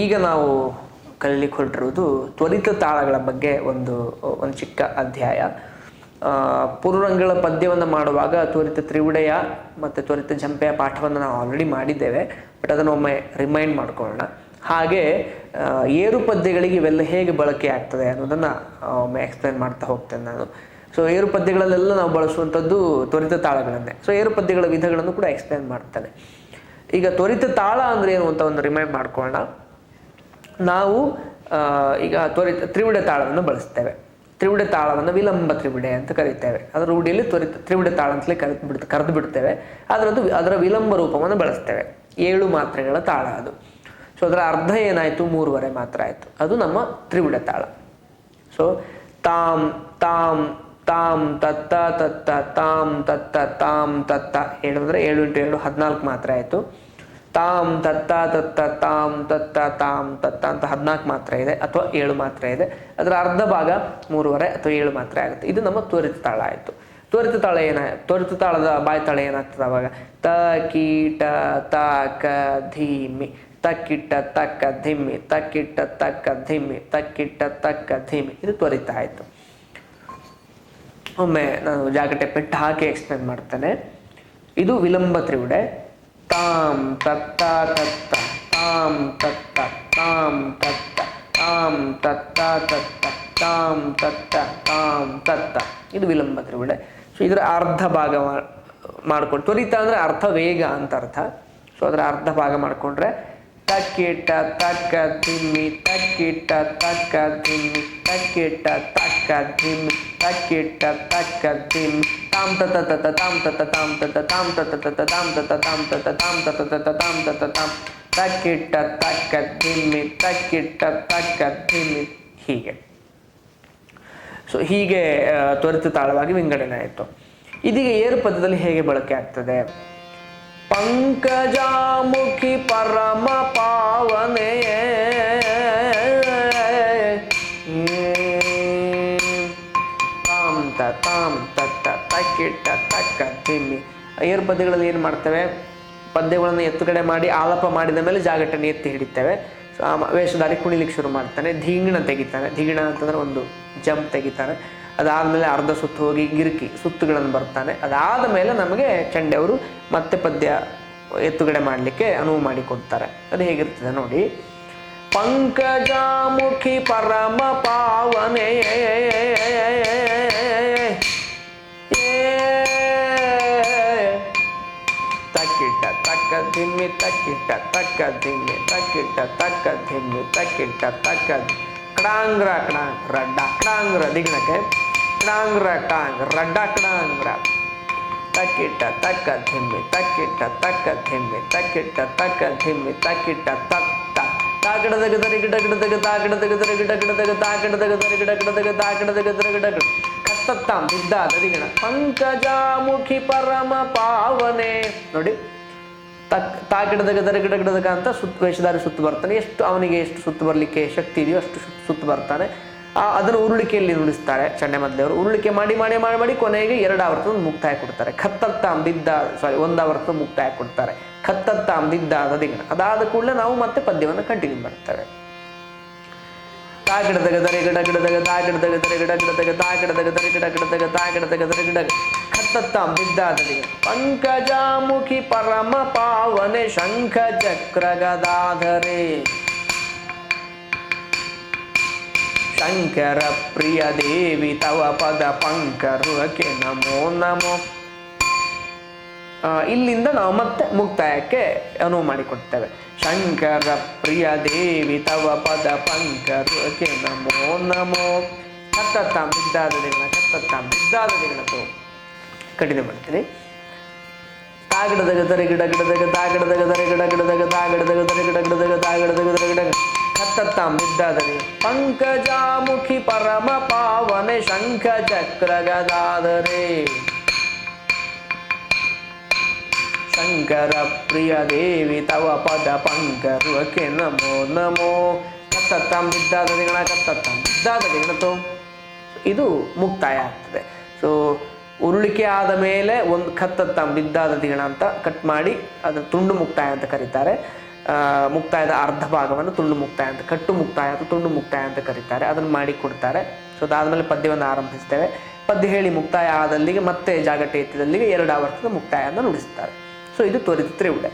ಈಗ ನಾವು ಕಲೀಲಿಕ್ಕೆ ಹೊರಟಿರುವುದು ತ್ವರಿತ ತಾಳಗಳ ಬಗ್ಗೆ ಒಂದು ಚಿಕ್ಕ ಅಧ್ಯಾಯ. ಪೂರ್ವರಂಗಳ ಪದ್ಯವನ್ನು ಮಾಡುವಾಗ ತ್ವರಿತ ತ್ರಿವಿಡೆಯ ಮತ್ತು ತ್ವರಿತ ಝಂಪೆಯ ಪಾಠವನ್ನು ನಾವು ಆಲ್ರೆಡಿ ಮಾಡಿದ್ದೇವೆ, ಬಟ್ ಅದನ್ನು ಒಮ್ಮೆ ರಿಮೈಂಡ್ ಮಾಡ್ಕೊಳ್ಳೋಣ. ಹಾಗೆ ಏರು ಪದ್ಯಗಳಿಗೆ ಇವೆಲ್ಲ ಹೇಗೆ ಬಳಕೆ ಆಗ್ತದೆ ಅನ್ನೋದನ್ನು ಒಮ್ಮೆ ಎಕ್ಸ್ಪ್ಲೇನ್ ಮಾಡ್ತಾ ಹೋಗ್ತೇನೆ ನಾನು. ಸೊ ಏರು ಪದ್ಯಗಳಲ್ಲೆಲ್ಲ ನಾವು ಬಳಸುವಂಥದ್ದು ತ್ವರಿತ ತಾಳಗಳನ್ನೇ. ಸೊ ಏರು ಪದ್ಯಗಳ ವಿಧಗಳನ್ನು ಕೂಡ ಎಕ್ಸ್ಪ್ಲೇನ್ ಮಾಡ್ತಾನೆ. ಈಗ ತ್ವರಿತ ತಾಳ ಅಂದರೆ ಏನು ಅಂತ ಒಂದು ರಿಮೈಂಡ್ ಮಾಡ್ಕೊಳ್ಳೋಣ. ನಾವು ಈಗ ತ್ರಿವಿಡೆ ತಾಳವನ್ನು ಬಳಸ್ತೇವೆ. ತ್ರಿವಿಡೆ ತಾಳವನ್ನು ವಿಲಂಬ ತ್ರಿವಿಡೆ ಅಂತ ಕರಿತೇವೆ. ಅದರ ರೂಢಿಯಲ್ಲಿ ತ್ರಿವಿಡೆ ತಾಳ ಅಂತಲೇ ಕರೆದು ಬಿಡ್ತೇವೆ. ಅದರ ವಿಲಂಬ ರೂಪವನ್ನು ಬಳಸ್ತೇವೆ. 7 ಮಾತ್ರೆಗಳ ತಾಳ ಅದು. ಸೊ ಅದರ ಅರ್ಧ ಏನಾಯಿತು, 3/2 ಮಾತ್ರ ಆಯಿತು. ಅದು ನಮ್ಮ ತ್ರಿವಿಡೆ ತಾಳ. ಸೊ ತಾಮ್ ತಾಮ್ ತಾಮ್ ತತ್ತ ತತ್ತ ತಾಮ್ ತತ್ತ ತಾಮ್ ತತ್ತ 7 ಅಂದರೆ 7 × 2 14 ಮಾತ್ರೆ ಆಯಿತು. ತಾಮ್ ತತ್ತ ತತ್ತ ತಾಮ್ ತತ್ತ ತಾಮ್ ತತ್ತ ಅಂತ 14 ಮಾತ್ರೆ ಇದೆ, ಅಥವಾ 7 ಮಾತ್ರೆ ಇದೆ. ಅದರ ಅರ್ಧ ಭಾಗ 3/2 ಅಥವಾ 7 ಮಾತ್ರೆ ಆಗುತ್ತೆ. ಇದು ನಮ್ಮ ತ್ವರಿತ ತಾಳ ಆಯಿತು. ತ್ವರಿತ ತಾಳದ ಬಾಯಿ ತಾಳ ಏನಾಗ್ತದೆ ಅವಾಗ? ತ ಕೀಟ ತಾಕ ಧೀಮಿ, ತಕ್ಕಿಟ್ಟ ತಕ್ಕ ಧಿಮ್ಮಿ, ತಕ್ಕಿಟ್ಟ ತಕ್ಕ ಧಿಮ್ಮಿ, ತಕ್ಕಿಟ್ಟ ತಕ್ಕ ಧಿಮ್ಮಿ. ಇದು ತ್ವರಿತ ಆಯಿತು. ಒಮ್ಮೆ ನಾನು ಜಾಗಟೆ ಪೆಟ್ಟು ಹಾಕಿ ಎಕ್ಸ್ಪ್ಲೇನ್ ಮಾಡ್ತೇನೆ. ಇದು ವಿಲಂಬ ತ್ರಿವಿಡೆ. ತಾಮ್ ತತ್ತ ತತ್ತ ತಾಮ್ ತತ್ತ ತಾಮ್ ತತ್ತ ತಾಮ್ ತತ್ತ ತತ್ತ ತಾಮ್ ತತ್ತ ತಾಮ್ ತತ್ತ. ಇದು ವಿಲಂಬ ತ್ರಿವಿಡೆ. ಸೊ ಇದರ ಅರ್ಧ ಭಾಗ ಮಾಡ್ಕೊಂಡು, ತ್ವರಿತ ಅಂದರೆ ಅರ್ಥ ವೇಗ ಅಂತ ಅರ್ಥ. ಸೊ ಅದರ ಅರ್ಧ ಭಾಗ ಮಾಡಿಕೊಂಡ್ರೆ ತಕ್ಕಿಟ್ಟ ತಕ್ಕ ಧಿಮ್ಮಿ, ತಕ್ಕಿಟ್ಟ ತಕ್ಕ ಧಿಮ್ಮಿ, ತಕ್ಕಿಟ್ಟ ತಕ್ಕ ಧಿಮ್ಮಿ, ತಕ್ಕಿಟ್ಟ ತಕ್ಕ ಧಿಮ್ಮಿ, ತಾಮ್ ತತ್ತ ತತ್ತ ತಾಮ್ ತತ್ತ ತಾಮ್ ತತ್ತ ತಾಮ್ ತತ್ತ ತತ್ತ ತಾಮ್ ತತ್ತ ತಾಮ್ ತತ್ತ ತಾಮ್ ತತ್ತ ತತ್ತ ತಾಮ್ ತತ್ತ ತಾಮ್, ತಕ್ಕಿಟ್ಟ ತಕ್ಕ ಧಿಮ್ಮಿ, ತಕ್ಕಿಟ್ಟ ತಕ್ಕ ಧಿಮ್ಮಿ. ಹೀಗೆ. ಸೊ ಹೀಗೆ ತ್ವರಿತ ತಾಳವಾಗಿ ವಿಂಗಡಣೆ ಆಯಿತು. ಇದೀಗ ಏರು ಪದ್ಯದಲ್ಲಿ ಹೇಗೆ ಬಳಕೆ ಆಗ್ತದೆ? ಪಂಕಜಾಮುಖಿ ಪರಮ ಪಾವನೆ ತಾಮ್ ತಾಮ್ ತತ್ತ ತಕ್ಕಿಟ್ಟ ತಕ್ಕ ಧಿಮ್ಮಿ. ಏರು ಪದ್ಯಗಳಲ್ಲಿ ಏನು ಮಾಡ್ತೇವೆ? ಪದ್ಯಗಳನ್ನು ಎತ್ತುಗಡೆ ಮಾಡಿ ಆಲಾಪ ಮಾಡಿದ ಮೇಲೆ ಜಾಗಟನ್ನು ಎತ್ತಿ ಹಿಡಿತೇವೆ. ಸೊ ವೇಷಧಾರಿ ಕುಣಿಲಿಕ್ಕೆ ಶುರು ಮಾಡ್ತಾನೆ, ಧೀಂಗಿಣ ತೆಗಿತಾನೆ. ಧೀಂಗಿಣ ಅಂತಂದ್ರೆ ಒಂದು ಜಂಪ್ ತೆಗಿತಾನೆ. ಅದಾದಮೇಲೆ ಅರ್ಧ ಸುತ್ತು ಹೋಗಿ ಗಿರುಕಿ ಸುತ್ತುಗಳನ್ನು ಬರ್ತಾನೆ. ಅದಾದ ಮೇಲೆ ನಮಗೆ ಚಂಡೆಯವರು ಮತ್ತೆ ಪದ್ಯ ಎತ್ತುಗಡೆ ಮಾಡಲಿಕ್ಕೆ ಅನುವು ಮಾಡಿಕೊಡ್ತಾರೆ. ಅದು ಹೇಗಿರ್ತದೆ ನೋಡಿ. ಪಂಕಜಾಮುಖಿ ಪರಮ ಪಾವನೆ ತಕ್ಕಿಟ್ಟ ತಕ್ಕ ಧಿಮ್ಮಿ, ತಕ್ಕಿಟ್ಟ ತಕ್ಕ ಧಿಮ್ಮಿ, ತಕ್ಕಿಟ್ಟ ತಕ್ಕ ಧಿಮ್ಮಿ, ತಕ್ಕಿಟ್ಟ ತಕ್ಕ ಕಡಾಂಗ್ರ ಕಡಾಂಗ್ ರಡ್ಡ ಕಡಾಂಗ್ರ ದಿಗ್ಣಕ್ಕೆ ಕಡಾಂಗ್ರ ಟಾಂಗ್ ರಡ್ಡ ಕಡಾಂಗ್ರ ತಕ್ಕಿಟ್ಟ ತಕ್ಕ ಧಿಮ್ಮಿ, ತಕ್ಕಿಟ್ಟ ತಕ್ಕ ಧಿಮ್ಮಿ, ತಕ್ಕಿಟ್ಟ ತಕ್ಕ ಧಿಮ್ಮಿ, ತಕ್ಕಿಟ್ಟ ತತ್ತ ತಾಕಡದಗ ದರಿಗಿಡಗಿಡದಗ ತಾಕಡದಗ ದರಿಗಿಡಗಿಡದಗ ತಾಕಡದಗ ದರಿಗಿಡಗಿಡದಗ ತಾಕಡದಗ ದರಿಗಿಡಗ ಕತ್ತತ್ತಾಂ ಬಿದ್ದಾದ ದಿಗಣ ಪಂಕಜಾಮುಖಿ ಪರಮ ಪಾವನೆ. ನೋಡಿ, ತಾಕಿಡದಾಗ ದರಗಿಡಗಿಡದಾಗ ಅಂತ ವೇಷಧಾರಿ ಸುತ್ತು ಬರ್ತಾನೆ. ಅವನಿಗೆ ಎಷ್ಟು ಸುತ್ತು ಬರಲಿಕ್ಕೆ ಶಕ್ತಿ ಇದೆಯೋ ಅಷ್ಟು ಸುತ್ತು ಬರ್ತಾನೆ. ಅದನ್ನು ಉರುಳಿಕೆಯಲ್ಲಿ ನುಡಿಸ್ತಾರೆ ಚಂಡೆ ಮದ್ಲೆಯವರು. ಉರುಳಿಕೆ ಮಾಡಿ ಮಾಡಿ ಮಾಡಿ ಮಾಡಿ ಕೊನೆಗೆ 2 ಆವರ್ತದ ಮುಕ್ತಾಯ ಕೊಡ್ತಾರೆ. ಖತ್ತತ್ತಾಂ ಬಿದ್ದ 1 ಆವರ್ತದ ಮುಕ್ತಾಯ ಕೊಡ್ತಾರೆ. ಖತ್ತತ್ತಾಂ ಬಿದ್ದಾದ ದಿಗಣ. ಅದಾದ ಕೂಡಲೇ ನಾವು ಮತ್ತೆ ಪದ್ಯವನ್ನು ಕಂಟಿನ್ಯೂ ಮಾಡ್ತೇವೆ. ತಾಗಿಡದಾಗ ದರಿಗಿಡಗಿಡದಾಗ ತಾಗಿಡದಾಗ ದರಿಗಿಡಗಿಡದಾಗ ತಾಗಿಡದಾಗ ದರಿಗಿಡಗಿಡದಾಗ ತಾಗಿಡದಾಗ ದರಿಗಿಡಗ ಖತ್ತತ್ತಾಂ ಬಿದ್ದಾದ ದಿಗಣ ಪಂಕಜಾಮುಖಿ ಪರಮ ಪಾವನೆ ಶಂಖ ಚಕ್ರ ಗದಾಧರೆ ಶಂಕರ ಪ್ರಿಯ ದೇವಿ ತವ ಪದ ಪಂಕರುಹಕ್ಕೆ ನಮೋ ನಮೋ. ಇಲ್ಲಿಂದ ನಾವು ಮತ್ತೆ ಮುಕ್ತಾಯಕ್ಕೆ ಅನುವು ಮಾಡಿಕೊಡ್ತೇವೆ. ಶಂಕರ ಪ್ರಿಯ ದೇವಿ ತವ ಪದ ಪಂಕರುಹಕ್ಕೆ ನಮೋ ನಮೋ. ಕತ್ತತ್ತಾಂ ಬಿದ್ದಾದ ದಿಗಣ, ಕತ್ತತ್ತಾಂ ಬಿದ್ದಾದ ದಿಗಣತು ಕಂಟಿನ್ಯೂ ಮಾಡ್ತೀನಿ. ತಾಗಿಡದಾಗ ದರಿಗಿಡಗಿಡದಾಗ ತಾಗಿಡದಾಗ ದರಿಗಿಡಗಿಡದಾಗ ತಾಗಿಡದಾಗ ದರಿಗಿಡಗಿಡದಾಗ ತಾಗಿಡದಾಗ ದರಿಗಿಡಗ ಖತ್ತತ್ತಾಂ ಬಿದ್ದಾದ ದಿಗಣ ಪಂಕಜಾಮುಖಿ ಪರಮ ಪಾವನೆ ಶಂಖ ಚಕ್ರ ಗದಾಧರೆ ಶಂಕರ ಪ್ರಿಯ ದೇವಿ ತವ ಪದ ಪಂಕರುಹಕ್ಕೆ ನಮೋ ನಮೋ. ಕತ್ತತ್ತಾಂ ಬಿದ್ದಾದ ದಿಗಣ, ಕತ್ತತ್ತಾಂ ಬಿದ್ದಾದ ದಿಗಣತು. ಇದು ಮುಕ್ತಾಯ ಆಗ್ತದೆ. ಸೊ ಉರುಳಿಕೆ ಆದ ಮೇಲೆ ಒಂದು ಖತ್ತತ್ತಾಂ ಬಿದ್ದಾದ ದಿಗಣ ಅಂತ ಕಟ್ ಮಾಡಿ ಅದನ್ನು ತುಂಡು ಮುಕ್ತಾಯ ಅಂತ ಕರೀತಾರೆ. ಮುಕ್ತಾಯದ ಅರ್ಧ ಭಾಗವನ್ನು ತುಂಡು ಮುಕ್ತಾಯ ಅಂತ, ಕಟ್ಟು ಮುಕ್ತಾಯ ಅಥವಾ ತುಂಡು ಮುಕ್ತಾಯ ಅಂತ ಕರೀತಾರೆ. ಅದನ್ನು ಮಾಡಿ ಕೊಡ್ತಾರೆ. ಸೊ ಅದಾದಮೇಲೆ ಪದ್ಯವನ್ನು ಆರಂಭಿಸ್ತೇವೆ. ಪದ್ಯ ಹೇಳಿ ಮುಕ್ತಾಯ ಆದಲ್ಲಿಗೆ ಮತ್ತೆ ಜಾಗಟೆ ಎತ್ತಿದಲ್ಲಿಗೆ 2 ಆವರ್ತದ ಮುಕ್ತಾಯವನ್ನು ನುಡಿಸ್ತಾರೆ. ಸೊ ಇದು ತ್ವರಿತ ತ್ರಿವುಡೆ.